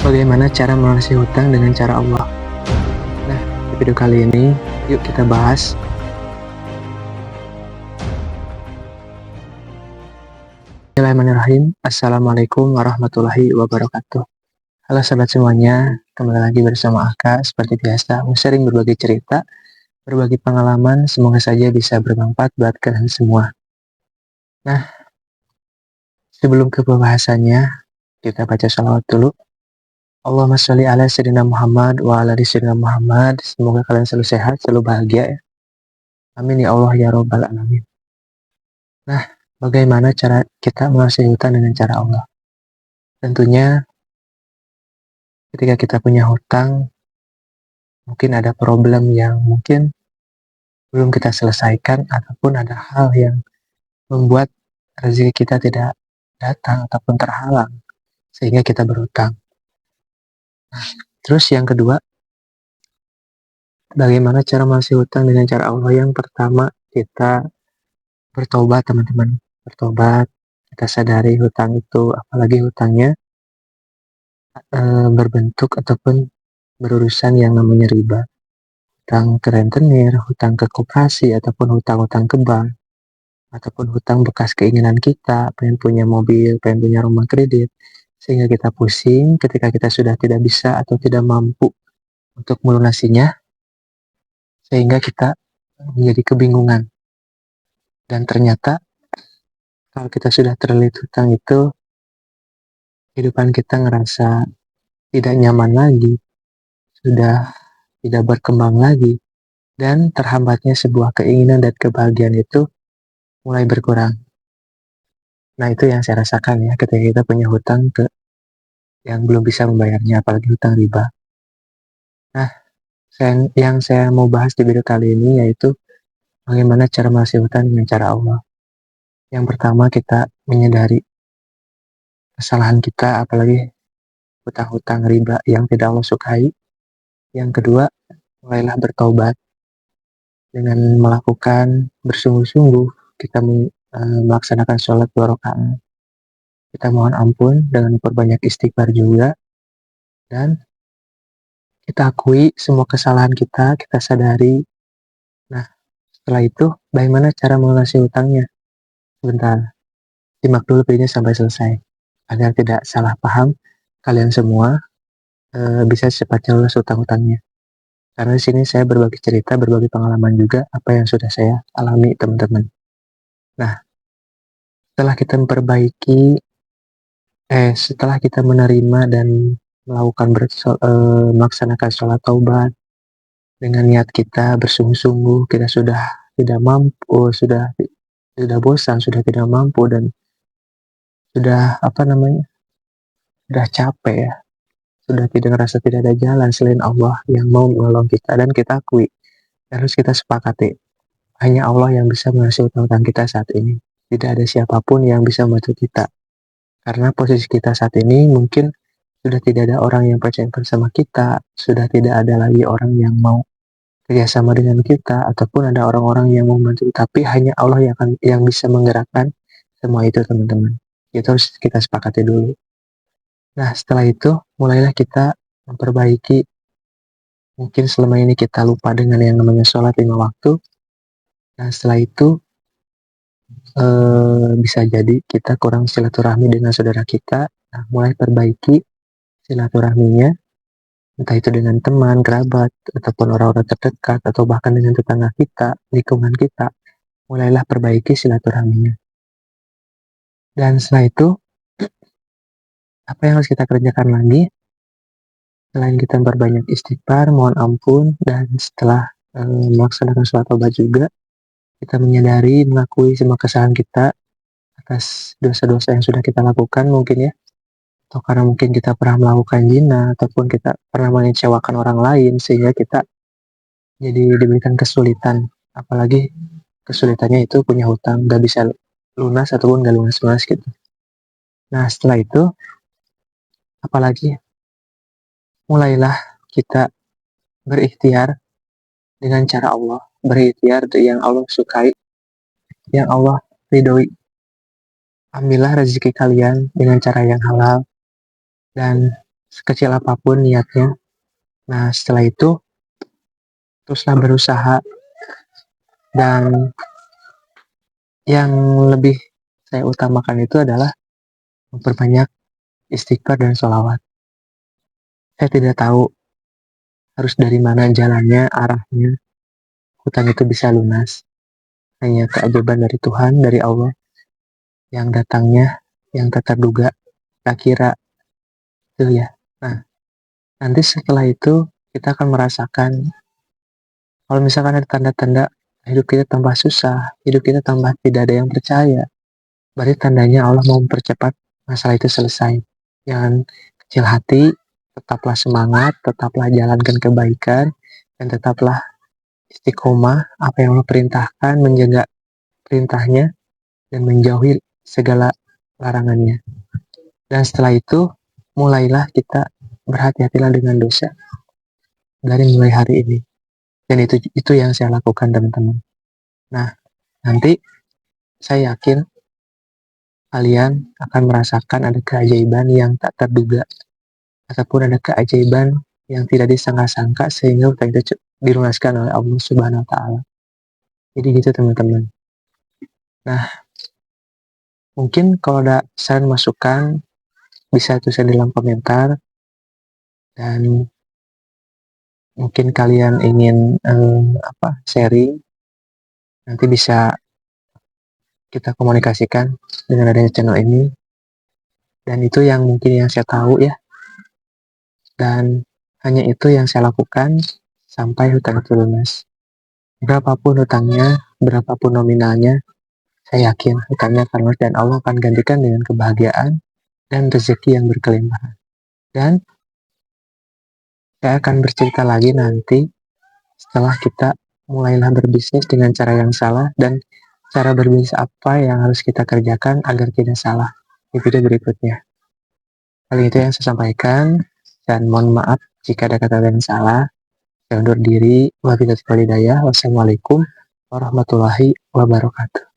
Bagaimana cara melunasi hutang dengan cara Allah? Nah, di video kali ini, yuk kita bahas. Bismillahirrahmanirrahim. Assalamualaikum warahmatullahi wabarakatuh. Halo sahabat semuanya, kembali lagi bersama Aka. Seperti biasa, sering berbagi cerita, berbagi pengalaman, semoga saja bisa bermanfaat buat kalian semua. Nah, sebelum ke pembahasannya, kita baca shalawat dulu. Allahumma sholli ala sayyidina Muhammad wa ala sayyidina Muhammad. Semoga kalian selalu sehat, selalu bahagia ya. Amin ya Allah ya Rabbal Alamin. Nah, bagaimana cara kita melunasi hutang dengan cara Allah? Tentunya ketika kita punya hutang, mungkin ada problem yang mungkin belum kita selesaikan, ataupun ada hal yang membuat rezeki kita tidak datang ataupun terhalang, sehingga kita berhutang. Terus yang kedua, bagaimana cara melunasi hutang dengan cara Allah? Yang pertama, kita bertobat teman-teman. Bertobat, kita sadari hutang itu, apalagi hutangnya berbentuk ataupun berurusan yang namanya riba. Hutang ke rentenir, hutang ke koperasi, ataupun hutang-hutang ke bank, ataupun hutang bekas keinginan kita, pengen punya mobil, pengen punya rumah kredit, sehingga kita pusing ketika kita sudah tidak bisa atau tidak mampu untuk melunasinya, sehingga kita menjadi kebingungan. Dan ternyata kalau kita sudah terlilit hutang itu, kehidupan kita ngerasa tidak nyaman lagi, sudah tidak berkembang lagi, dan terhambatnya sebuah keinginan dan kebahagiaan itu mulai berkurang. Nah, itu yang saya rasakan ya ketika kita punya hutang ke yang belum bisa membayarnya, apalagi hutang riba. Nah, yang saya mau bahas di video kali ini yaitu bagaimana cara melunasi hutang dengan cara Allah. Yang pertama, kita menyadari kesalahan kita, apalagi hutang-hutang riba yang tidak Allah sukai. Yang kedua, mulailah bertobat dengan melakukan bersungguh-sungguh. Kita melaksanakan sholat 2 rakaat. Kita mohon ampun dengan memperbanyak istighfar juga, dan kita akui semua kesalahan kita sadari. Nah, setelah itu, bagaimana cara melunasi hutangnya? Sebentar, simak dulu videonya sampai selesai, agar tidak salah paham kalian semua bisa secepatnya lulus hutang-hutangnya. Karena di sini saya berbagi cerita, berbagi pengalaman juga apa yang sudah saya alami teman-teman. Nah, setelah kita setelah kita menerima dan melakukan melaksanakan sholat taubat dengan niat kita bersungguh-sungguh, kita sudah tidak mampu, sudah bosan, sudah tidak mampu, dan sudah sudah capek ya, sudah tidak merasa tidak ada jalan selain Allah yang mau menolong kita, dan kita akui, harus kita sepakati, hanya Allah yang bisa melunasi hutang-hutang kita saat ini. Tidak ada siapapun yang bisa membantu kita, karena posisi kita saat ini mungkin sudah tidak ada orang yang percaya bersama kita, sudah tidak ada lagi orang yang mau kerjasama dengan kita, ataupun ada orang-orang yang mau membantu, tapi hanya Allah yang bisa menggerakkan semua itu teman-teman. Itu harus kita sepakati dulu. Nah, setelah itu mulailah kita memperbaiki. Mungkin selama ini kita lupa dengan yang namanya sholat 5 waktu. Nah, setelah itu bisa jadi kita kurang silaturahmi dengan saudara kita. Nah, mulai perbaiki silaturahminya, entah itu dengan teman, kerabat, ataupun orang-orang terdekat, atau bahkan dengan tetangga kita, lingkungan kita. Mulailah perbaiki silaturahminya. Dan setelah itu, apa yang harus kita kerjakan lagi? Selain kita berbanyak istighfar, mohon ampun, dan setelah melaksanakan sholat taubat juga, kita menyadari, mengakui semua kesalahan kita atas dosa-dosa yang sudah kita lakukan mungkin ya, atau karena mungkin kita pernah melakukan zina, ataupun kita pernah mengecewakan orang lain, sehingga kita jadi diberikan kesulitan, apalagi kesulitannya itu punya hutang, gak bisa lunas ataupun gak lunas-lunas gitu. Nah, setelah itu, apalagi mulailah kita berikhtiar dengan cara Allah, berikhtiar yang Allah sukai, yang Allah ridhoi. Ambillah rezeki kalian dengan cara yang halal, dan sekecil apapun niatnya. Nah, setelah itu teruslah berusaha, dan yang lebih saya utamakan itu adalah memperbanyak istighfar dan sholawat. Saya tidak tahu harus dari mana jalannya, arahnya, hutang itu bisa lunas. Hanya keajaiban dari Tuhan, dari Allah, yang datangnya, yang tak terduga, tak kira, itu ya. Nah, nanti setelah itu kita akan merasakan kalau misalkan ada tanda-tanda hidup kita tambah susah, hidup kita tambah tidak ada yang percaya, berarti tandanya Allah mau mempercepat masalah itu selesai. Jangan kecil hati, tetaplah semangat, tetaplah jalankan kebaikan, dan tetaplah istiqomah apa yang Allah perintahkan, menjaga perintahnya, dan menjauhi segala larangannya. Dan setelah itu, mulailah kita berhati-hatilah dengan dosa dari mulai hari ini. Dan itu yang saya lakukan, teman-teman. Nah, nanti saya yakin kalian akan merasakan ada keajaiban yang tak terduga, ataupun ada keajaiban yang tidak disangka-sangka, sehingga hutang itu dilunaskan oleh Allah Subhanahu wa Ta'ala. Jadi gitu, teman-teman. Nah, mungkin kalau ada saran masukan bisa tulis di dalam komentar, dan mungkin kalian ingin sharing, nanti bisa kita komunikasikan dengan adanya channel ini. Dan itu yang mungkin yang saya tahu ya, dan hanya itu yang saya lakukan sampai hutang itu lunas. Berapapun hutangnya, berapapun nominalnya, saya yakin hutangnya akan lunas dan Allah akan gantikan dengan kebahagiaan dan rezeki yang berkelimpahan. Dan saya akan bercerita lagi nanti setelah kita mulailah berbisnis dengan cara yang salah, dan cara berbisnis apa yang harus kita kerjakan agar tidak salah di video berikutnya. Paling itu yang saya sampaikan, dan mohon maaf jika ada kata yang salah. Saya undur diri. Wabillahi taufiq wal hidayah. Wassalamualaikum warahmatullahi wabarakatuh.